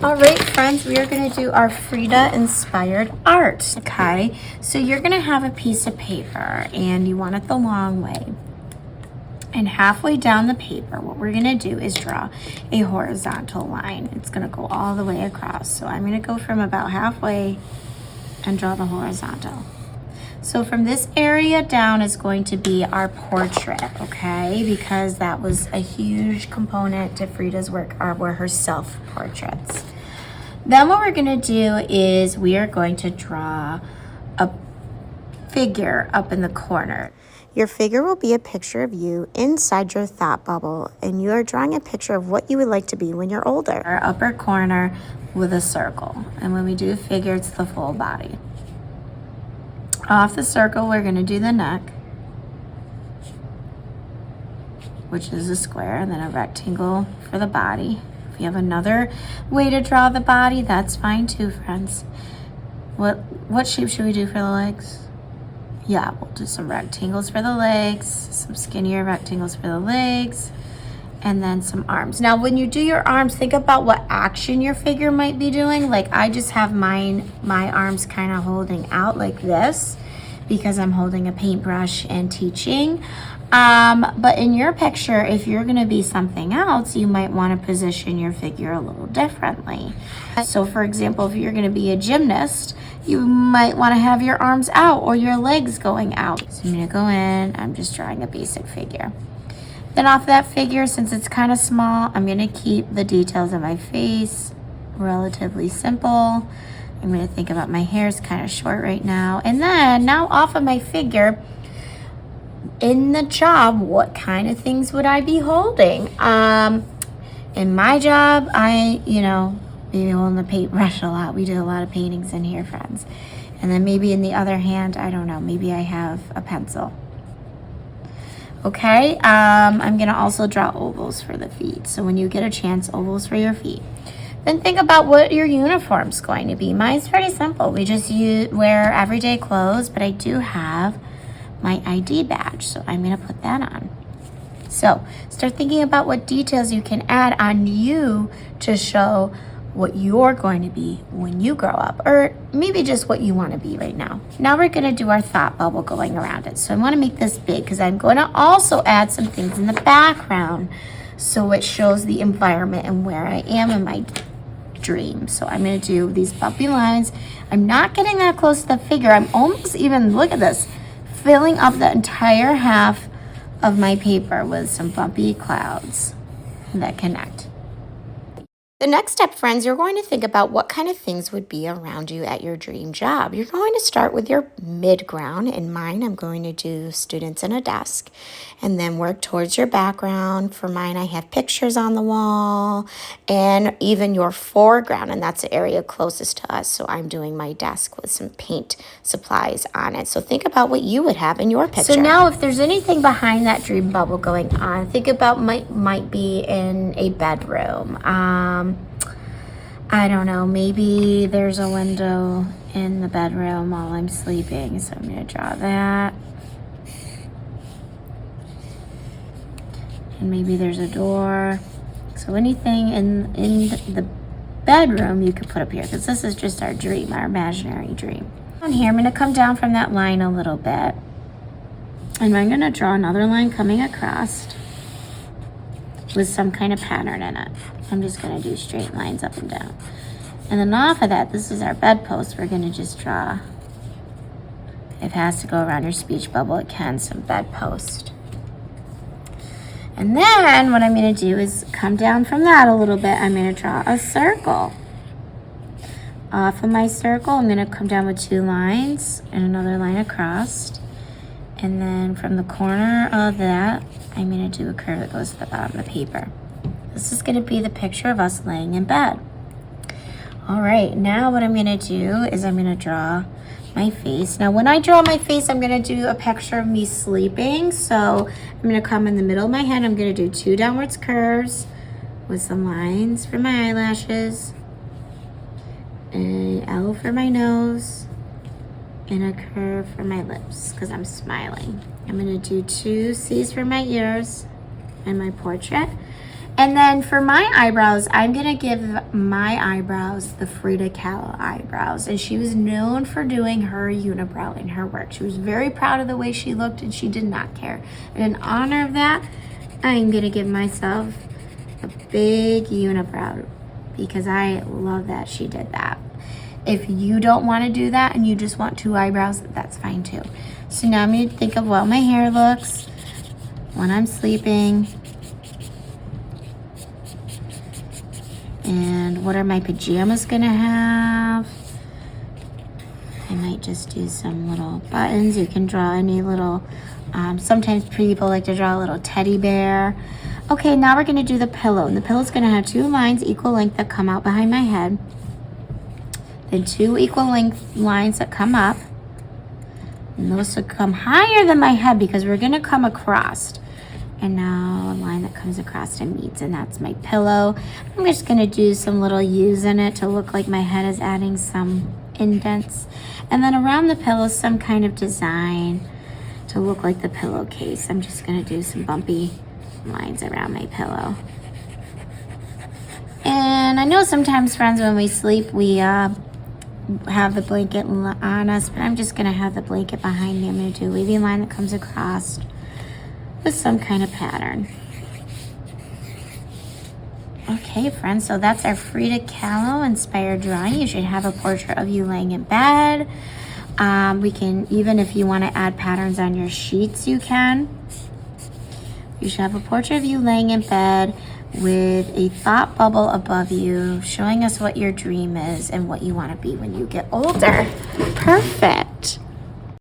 All right, friends, we are going to do our Frida inspired art. Okay, so you're going to have a piece of paper and you want it the long way. And halfway down the paper, what we're going to do is draw a horizontal line. It's going to go all the way across. So I'm going to go from about halfway and draw the horizontal. So from this area down is going to be our portrait, okay? Because that was a huge component to Frida's work, were her self-portraits. Then what we're gonna do is we are going to draw a figure up in the corner. Your figure will be a picture of you inside your thought bubble, and you are drawing a picture of what you would like to be when you're older. Our upper corner with a circle. And when we do a figure, it's the full body. Off the circle, we're going to do the neck, which is a square, and then a rectangle for the body. If you have another way to draw the body, that's fine too, friends. What shape should we do for the legs? Yeah, we'll do some rectangles for the legs, some skinnier rectangles for the legs, and then some arms. Now, when you do your arms, think about what action your figure might be doing. Like I just have my arms kind of holding out like this because I'm holding a paintbrush and teaching. But in your picture, if you're gonna be something else, you might wanna position your figure a little differently. So for example, if you're gonna be a gymnast, you might wanna have your arms out or your legs going out. So I'm gonna go in, I'm just drawing a basic figure. Then off that figure, since it's kind of small, I'm gonna keep the details of my face relatively simple. I'm gonna think about my hair is kind of short right now. And then now off of my figure, in the job, what kind of things would I be holding? In my job, maybe holding the paintbrush a lot. We do a lot of paintings in here, friends. And then maybe in the other hand, I don't know, maybe I have a pencil. Okay, I'm gonna also draw ovals for the feet. So when you get a chance, ovals for your feet. Then think about what your uniform's going to be. Mine's pretty simple. We just wear everyday clothes, but I do have my ID badge, so I'm gonna put that on. So start thinking about what details you can add on you to show what you're going to be when you grow up, or maybe just what you want to be right now. Now we're going to do our thought bubble going around it. So I want to make this big because I'm going to also add some things in the background so it shows the environment and where I am in my dream. So I'm going to do these bumpy lines. I'm not getting that close to the figure. I'm almost even, look at this, filling up the entire half of my paper with some bumpy clouds that connect. The next step, friends, you're going to think about what kind of things would be around you at your dream job. You're going to start with your mid-ground. In mine, I'm going to do students in a desk, and then work towards your background. For mine, I have pictures on the wall, and even your foreground, and that's the area closest to us. So I'm doing my desk with some paint supplies on it. So think about what you would have in your picture. So now if there's anything behind that dream bubble going on, think about might be in a bedroom. I don't know, maybe there's a window in the bedroom while I'm sleeping, so I'm gonna draw that. And maybe there's a door. So anything in the bedroom you could put up here, because this is just our dream, our imaginary dream. On here, I'm gonna come down from that line a little bit, and I'm gonna draw another line coming across with some kind of pattern in it. I'm just gonna do straight lines up and down. And then off of that, this is our bedpost. We're gonna just draw, if it has to go around your speech bubble, it can, some bedpost. And then what I'm gonna do is come down from that a little bit. I'm gonna draw a circle. Off of my circle, I'm gonna come down with 2 lines and another line across. And then from the corner of that, I'm gonna do a curve that goes to the bottom of the paper. This is gonna be the picture of us laying in bed. All right, now what I'm gonna do is I'm gonna draw my face. Now when I draw my face, I'm gonna do a picture of me sleeping. So I'm gonna come in the middle of my head, I'm gonna do 2 downwards curves with some lines for my eyelashes, an L for my nose, and a curve for my lips because I'm smiling. I'm gonna do 2 C's for my ears and my portrait. And then for my eyebrows, I'm going to give my eyebrows the Frida Kahlo eyebrows. And she was known for doing her unibrow in her work. She was very proud of the way she looked and she did not care. And in honor of that, I'm going to give myself a big unibrow because I love that she did that. If you don't want to do that and you just want 2 eyebrows, that's fine too. So now I'm going to think of what my hair looks when I'm sleeping. And what are my pajamas gonna have? I might just do some little buttons. You can draw any little, sometimes people like to draw a little teddy bear. Okay, now we're gonna do the pillow. And the pillow's gonna have 2 lines equal length that come out behind my head. Then 2 equal length lines that come up. And those will come higher than my head because we're gonna come across. And now a line that comes across and meets, and that's my pillow. I'm just gonna do some little U's in it to look like my head is adding some indents. And then around the pillow, some kind of design to look like the pillowcase. I'm just gonna do some bumpy lines around my pillow. And I know sometimes, friends, when we sleep, we have the blanket on us, but I'm just gonna have the blanket behind me. I'm gonna do a wavy line that comes across with some kind of pattern. Okay, friends, so that's our Frida Kahlo inspired drawing. You should have a portrait of you laying in bed. We can, even if you want to add patterns on your sheets, you can. You should have a portrait of you laying in bed with a thought bubble above you, showing us what your dream is and what you want to be when you get older. Perfect.